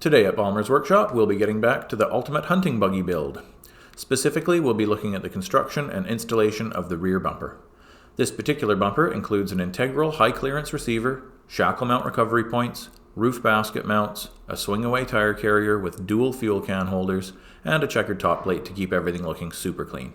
Today at Balmer's Workshop, we'll be getting back to the ultimate hunting buggy build. Specifically, we'll be looking at the construction and installation of the rear bumper. This particular bumper includes an integral high-clearance receiver, shackle mount recovery points, roof basket mounts, a swing-away tire carrier with dual fuel can holders, and a checkered top plate to keep everything looking super clean.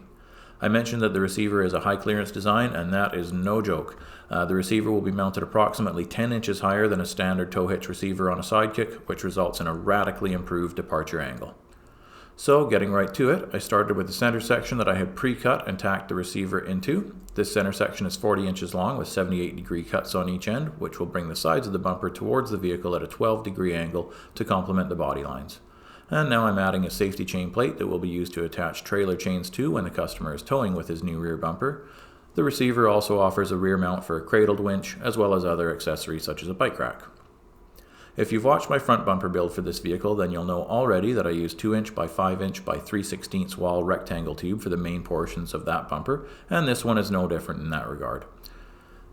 I mentioned that the receiver is a high-clearance design, and that is no joke. The receiver will be mounted approximately 10 inches higher than a standard tow hitch receiver on a Sidekick, which results in a radically improved departure angle. So, getting right to it, I started with the center section that I had pre-cut and tacked the receiver into. This center section is 40 inches long with 78-degree cuts on each end, which will bring the sides of the bumper towards the vehicle at a 12-degree angle to complement the body lines. And now I'm adding a safety chain plate that will be used to attach trailer chains to when the customer is towing with his new rear bumper. The receiver also offers a rear mount for a cradled winch, as well as other accessories such as a bike rack. If you've watched my front bumper build for this vehicle, then you'll know already that I use 2-inch by 5-inch by 3/16 wall rectangle tube for the main portions of that bumper, and this one is no different in that regard.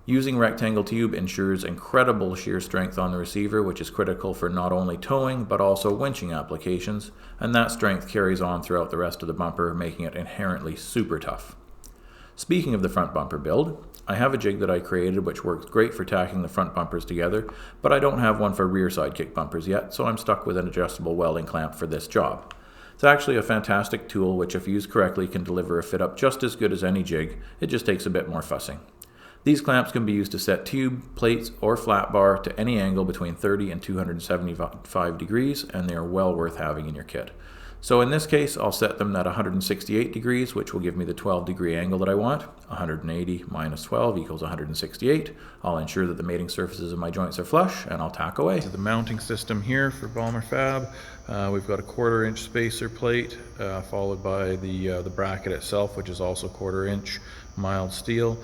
Using rectangle tube ensures incredible shear strength on the receiver, which is critical for not only towing but also winching applications, and that strength carries on throughout the rest of the bumper, making it inherently super tough. Speaking of the front bumper build, I have a jig that I created which works great for tacking the front bumpers together, but I don't have one for rear Sidekick bumpers yet, so I'm stuck with an adjustable welding clamp for this job. It's actually a fantastic tool which, if used correctly, can deliver a fit up just as good as any jig. It just takes a bit more fussing. These clamps can be used to set tube, plates, or flat bar to any angle between 30 and 275 degrees, and they are well worth having in your kit. So in this case, I'll set them at 168 degrees, which will give me the 12-degree angle that I want. 180 minus 12 equals 168. I'll ensure that the mating surfaces of my joints are flush, and I'll tack away. The mounting system here for Balmer Fab. We've got a 1/4-inch spacer plate, followed by the bracket itself, which is also 1/4-inch mild steel.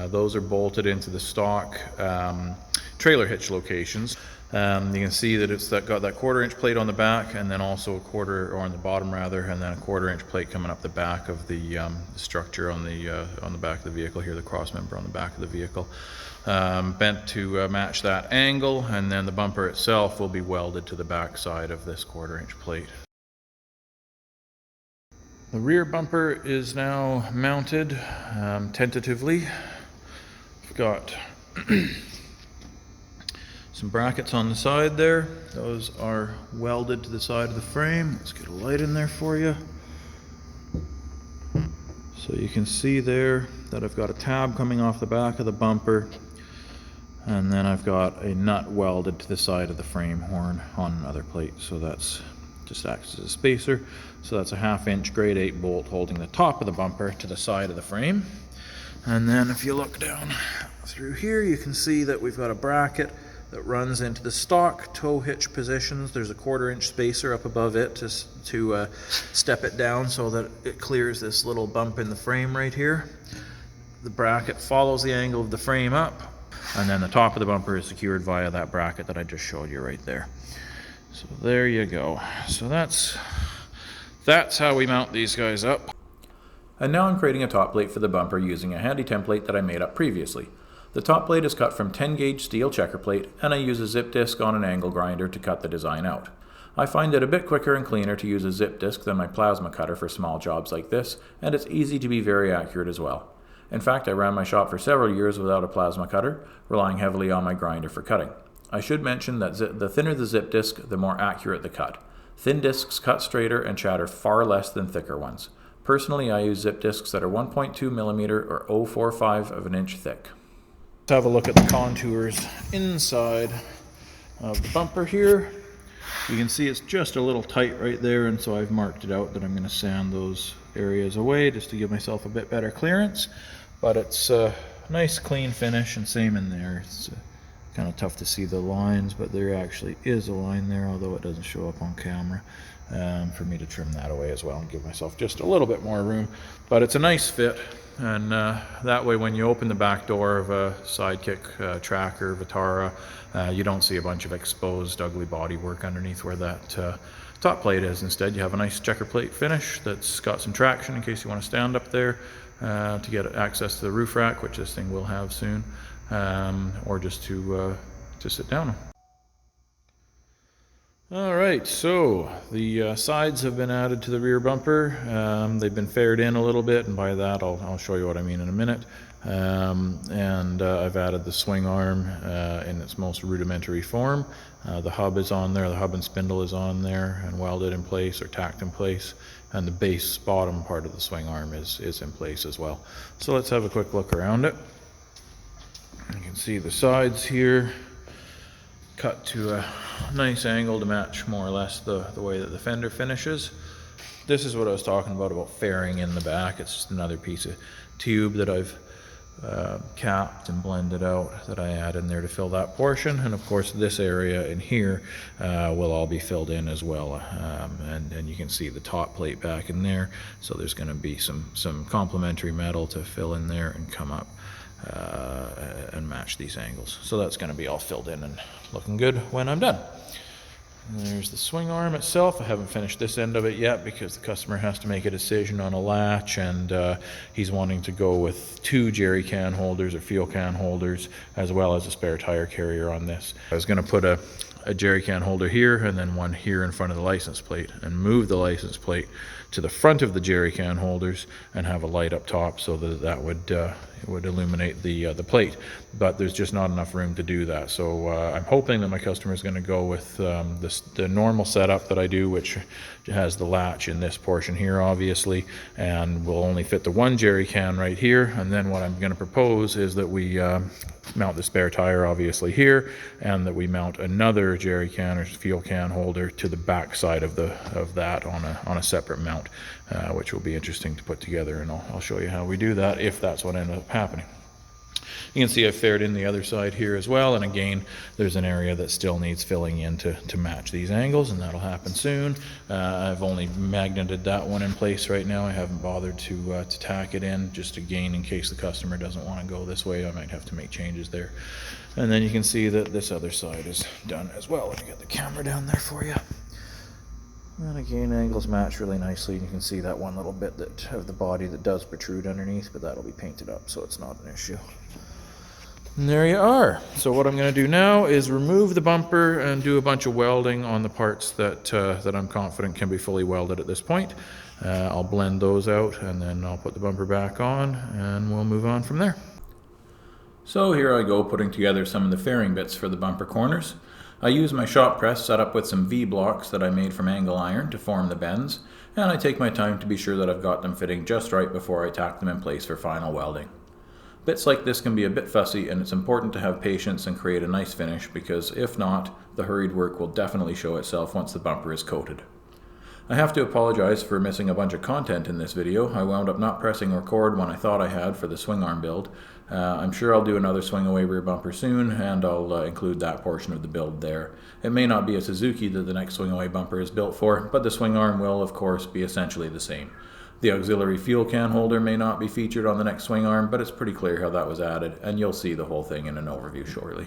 Those are bolted into the stock trailer hitch locations. You can see that it's got that 1/4-inch plate on the back, and then also or on the bottom rather, and then a 1/4-inch plate coming up the back of the structure on the back of the vehicle here, the cross member on the back of the vehicle, bent to match that angle, and then the bumper itself will be welded to the back side of this 1/4-inch plate. The rear bumper is now mounted tentatively. We've got some brackets on the side there. Those are welded to the side of the frame. Let's get a light in there for you. So you can see there that I've got a tab coming off the back of the bumper, and then I've got a nut welded to the side of the frame horn on another plate. So that's just acts as a spacer. So that's a 1/2-inch grade 8 bolt holding the top of the bumper to the side of the frame. And then if you look down through here, you can see that we've got a bracket that runs into the stock tow hitch positions. There's a 1/4-inch spacer up above it to step it down so that it clears this little bump in the frame right here. The bracket follows the angle of the frame up, and then the top of the bumper is secured via that bracket that I just showed you right there. So there you go. So that's how we mount these guys up. And now I'm creating a top plate for the bumper using a handy template that I made up previously. The top plate is cut from 10-gauge steel checker plate, and I use a zip disc on an angle grinder to cut the design out. I find it a bit quicker and cleaner to use a zip disc than my plasma cutter for small jobs like this, and it's easy to be very accurate as well. In fact, I ran my shop for several years without a plasma cutter, relying heavily on my grinder for cutting. I should mention that the thinner the zip disc, the more accurate the cut. Thin discs cut straighter and shatter far less than thicker ones. Personally, I use zip discs that are 1.2 millimeter or 0.45 of an inch thick. Let's have a look at the contours inside of the bumper here. You can see it's just a little tight right there, and so I've marked it out that I'm going to sand those areas away just to give myself a bit better clearance. But it's a nice clean finish, and same in there. It's kind of tough to see the lines, but there actually is a line there, although it doesn't show up on camera. For me to trim that away as well and give myself just a little bit more room. But it's a nice fit, and that way when you open the back door of a Sidekick, Tracker, Vitara, you don't see a bunch of exposed ugly bodywork underneath where that top plate is. Instead, you have a nice checker plate finish that's got some traction in case you want to stand up there to get access to the roof rack, which this thing will have soon, or just to sit down. All right, so the sides have been added to the rear bumper. They've been faired in a little bit, and by that I'll show you what I mean in a minute. I've added the swing arm in its most rudimentary form. The hub is on there, the hub and spindle is on there and welded in place or tacked in place, and the base bottom part of the swing arm is in place as well. So let's have a quick look around it. You can see the sides here cut to a nice angle to match more or less the way that the fender finishes. This is what I was talking about fairing in the back. It's just another piece of tube that I've capped and blended out that I add in there to fill that portion. And of course this area in here will all be filled in as well. And you can see the top plate back in there. So there's going to be some complementary metal to fill in there and come up and match these angles. So that's going to be all filled in and looking good when I'm done. And there's the swing arm itself. I haven't finished this end of it yet because the customer has to make a decision on a latch, and he's wanting to go with 2 jerry can holders or fuel can holders as well as a spare tire carrier on this. I was going to put a jerry can holder here and then one here in front of the license plate and move the license plate to the front of the jerry can holders and have a light up top so that would illuminate the plate, but there's just not enough room to do that. So I'm hoping that my customer is going to go with the normal setup that I do, which has the latch in this portion here obviously, and will only fit the 1 jerry can right here. And then what I'm going to propose is that we mount the spare tire obviously here, and that we mount another jerry can or fuel can holder to the back side of that on a separate mount, which will be interesting to put together, and I'll show you how we do that if that's what ends up happening. You can see I've faired in the other side here as well, and again there's an area that still needs filling in to match these angles, and that'll happen soon. I've only magneted that one in place right now. I haven't bothered to tack it in, just again in case the customer doesn't want to go this way. I might have to make changes there. And then you can see that this other side is done as well. Let me get the camera down there for you. And again, angles match really nicely, and you can see that one little bit of the body that does protrude underneath, but that'll be painted up so it's not an issue. And there you are. So what I'm going to do now is remove the bumper and do a bunch of welding on the parts that I'm confident can be fully welded at this point. I'll blend those out, and then I'll put the bumper back on, and we'll move on from there. So here I go putting together some of the fairing bits for the bumper corners. I use my shop press set up with some V-blocks that I made from angle iron to form the bends, and I take my time to be sure that I've got them fitting just right before I tack them in place for final welding. Bits like this can be a bit fussy, and it's important to have patience and create a nice finish, because if not, the hurried work will definitely show itself once the bumper is coated. I have to apologize for missing a bunch of content in this video. I wound up not pressing record when I thought I had for the swing arm build. I'm sure I'll do another swing away rear bumper soon, and I'll include that portion of the build there. It may not be a Suzuki that the next swing away bumper is built for, but the swing arm will of course be essentially the same. The auxiliary fuel can holder may not be featured on the next swing arm, but it's pretty clear how that was added, and you'll see the whole thing in an overview shortly.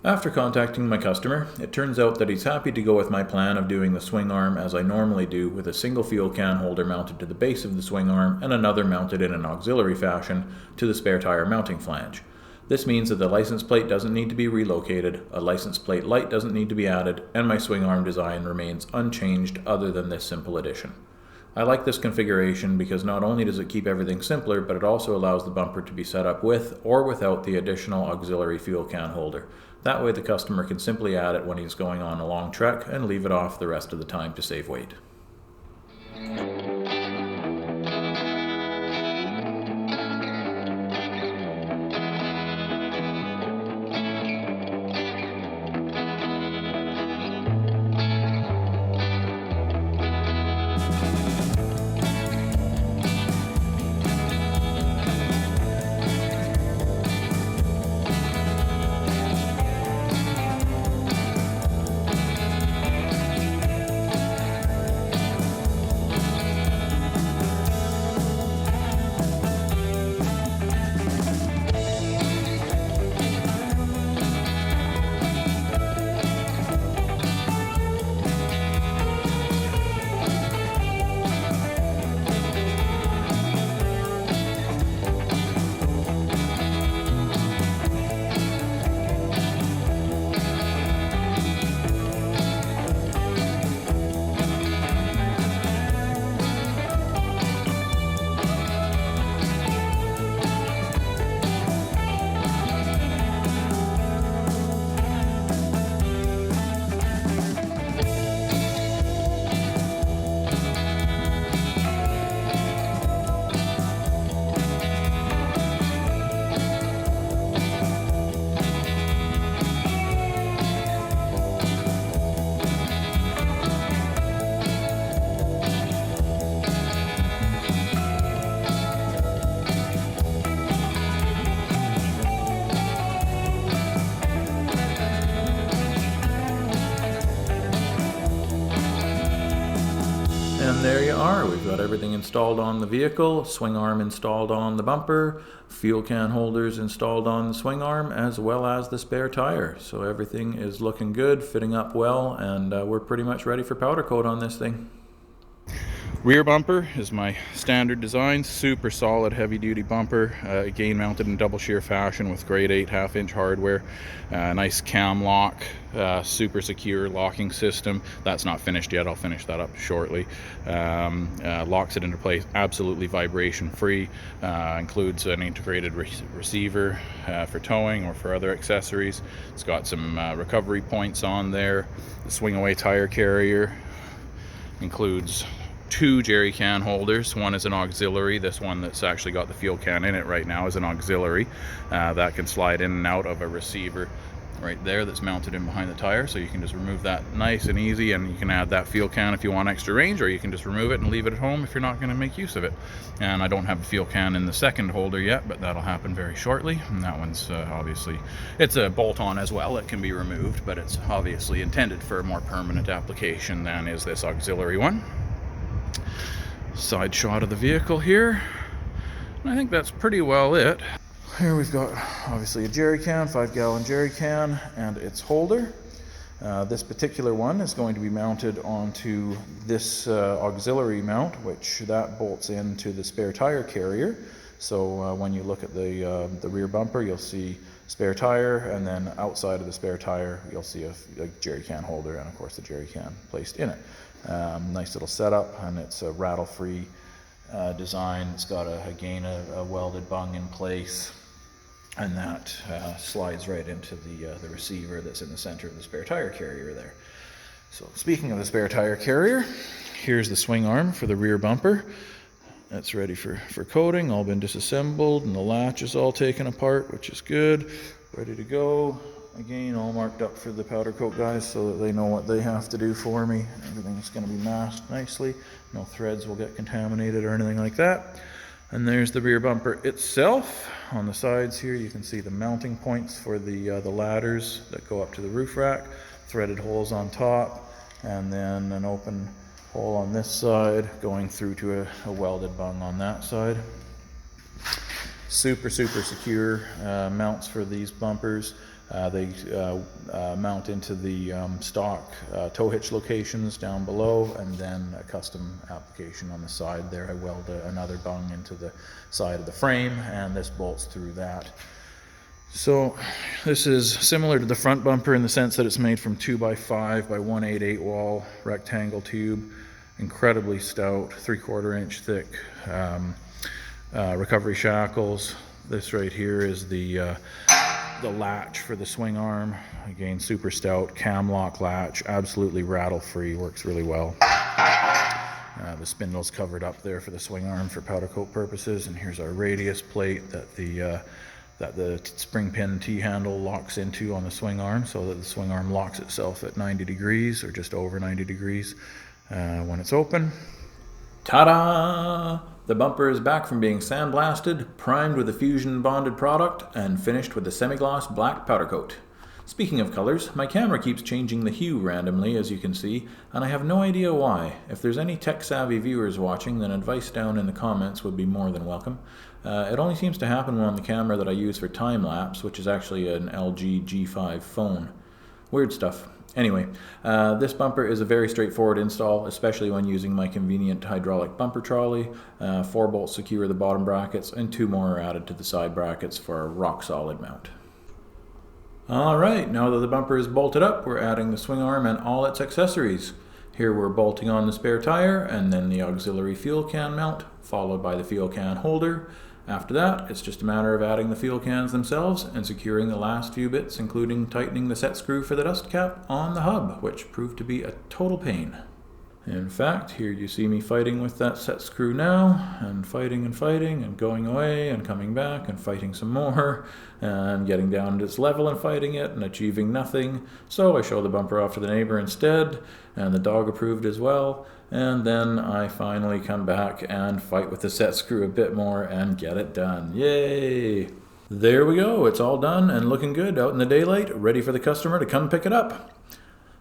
After contacting my customer, it turns out that he's happy to go with my plan of doing the swing arm as I normally do, with a single fuel can holder mounted to the base of the swing arm and another mounted in an auxiliary fashion to the spare tire mounting flange. This means that the license plate doesn't need to be relocated, a license plate light doesn't need to be added, and my swing arm design remains unchanged other than this simple addition. I like this configuration because not only does it keep everything simpler, but it also allows the bumper to be set up with or without the additional auxiliary fuel can holder. That way the customer can simply add it when he's going on a long trek and leave it off the rest of the time to save weight. And there you are. We've got everything installed on the vehicle, swing arm installed on the bumper, fuel can holders installed on the swing arm, as well as the spare tire. So everything is looking good, fitting up well, and we're pretty much ready for powder coat on this thing. Rear bumper is my standard design, super solid heavy duty bumper, again mounted in double shear fashion with grade 8 1/2-inch hardware, nice cam lock, super secure locking system. That's not finished yet, I'll finish that up shortly. Locks it into place absolutely vibration free, includes an integrated receiver for towing or for other accessories. It's got some recovery points on there. The swing away tire carrier includes 2 jerry can holders. One is an auxiliary. This one that's actually got the fuel can in it right now is an auxiliary that can slide in and out of a receiver right there that's mounted in behind the tire, so you can just remove that nice and easy, and you can add that fuel can if you want extra range, or you can just remove it and leave it at home if you're not going to make use of it. And I don't have a fuel can in the second holder yet, but that'll happen very shortly. And that one's obviously, it's a bolt-on as well. It can be removed, but it's obviously intended for a more permanent application than is this auxiliary one. Side shot of the vehicle here, and I think that's pretty well it. Here we've got obviously a jerry can, 5-gallon jerry can, and its holder. This particular one is going to be mounted onto this auxiliary mount, which that bolts into the spare tire carrier. So when you look at the rear bumper, you'll see spare tire, and then outside of the spare tire you'll see a jerry can holder, and of course the jerry can placed in it. Nice little setup, and it's a rattle-free design. It's got again a welded bung in place, and that slides right into the receiver that's in the center of the spare tire carrier there. So speaking of the spare tire carrier, here's the swing arm for the rear bumper. That's ready for coating, all been disassembled, and the latch is all taken apart, which is good. Ready to go. Again, all marked up for the powder coat guys so that they know what they have to do for me. Everything's going to be masked nicely. No threads will get contaminated or anything like that. And there's the rear bumper itself. On the sides here you can see the mounting points for the ladders that go up to the roof rack. Threaded holes on top, and then an open hole on this side going through to a welded bung on that side. Super secure mounts for these bumpers. They mount into the stock tow hitch locations down below, and then a custom application on the side there. I weld another bung into the side of the frame, and this bolts through that. So this is similar to the front bumper in the sense that it's made from 2x5 by 1/8 wall rectangle tube, incredibly stout, 3/4 inch thick recovery shackles. This right here is the latch for the swing arm. Again, super stout cam lock latch, absolutely rattle free, works really well. The spindle's covered up there for the swing arm for powder coat purposes, and here's our radius plate that the spring pin T-handle locks into on the swing arm, so that the swing arm locks itself at 90 degrees or just over 90 degrees when it's open. Ta-da! The bumper is back from being sandblasted, primed with a fusion bonded product, and finished with a semi-gloss black powder coat. Speaking of colors, my camera keeps changing the hue randomly, as you can see, and I have no idea why. If there's any tech-savvy viewers watching, then advice down in the comments would be more than welcome. It only seems to happen on the camera that I use for time-lapse, which is actually an LG G5 phone. Weird stuff. Anyway, this bumper is a very straightforward install, especially when using my convenient hydraulic bumper trolley. 4 bolts secure the bottom brackets, and 2 more are added to the side brackets for a rock-solid mount. Alright, now that the bumper is bolted up, we're adding the swing arm and all its accessories. Here we're bolting on the spare tire, and then the auxiliary fuel can mount, followed by the fuel can holder. After that, it's just a matter of adding the fuel cans themselves and securing the last few bits, including tightening the set screw for the dust cap on the hub, which proved to be a total pain. In fact, here you see me fighting with that set screw now, and fighting and going away and coming back and fighting some more, and getting down to its level and fighting it and achieving nothing. So I show the bumper off to the neighbor instead, and the dog approved as well, and then I finally come back and fight with the set screw a bit more and get it done. Yay! There we go, it's all done and looking good out in the daylight, ready for the customer to come pick it up.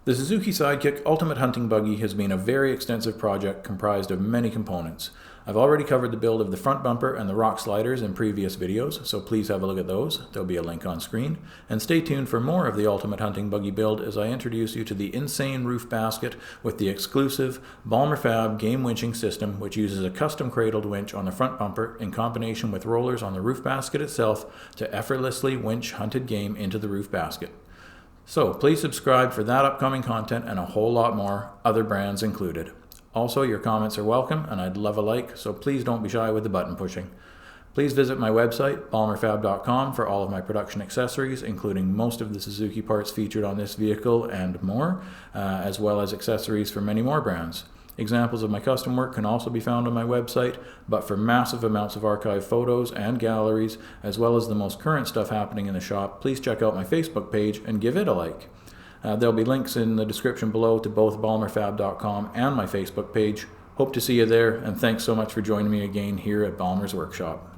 The Suzuki Sidekick Ultimate Hunting Buggy has been a very extensive project comprised of many components. I've already covered the build of the front bumper and the rock sliders in previous videos, so please have a look at those. There'll be a link on screen. And stay tuned for more of the Ultimate Hunting Buggy build as I introduce you to the insane roof basket with the exclusive Balmer Fab game winching system, which uses a custom cradled winch on the front bumper in combination with rollers on the roof basket itself to effortlessly winch hunted game into the roof basket. So please subscribe for that upcoming content and a whole lot more, other brands included. Also, your comments are welcome and I'd love a like, so please don't be shy with the button pushing. Please visit my website, balmerfab.com, for all of my production accessories, including most of the Suzuki parts featured on this vehicle and more, as well as accessories for many more brands. Examples of my custom work can also be found on my website, but for massive amounts of archived photos and galleries, as well as the most current stuff happening in the shop, please check out my Facebook page and give it a like. There'll be links in the description below to both balmerfab.com and my Facebook page. Hope to see you there, and thanks so much for joining me again here at Balmer's Workshop.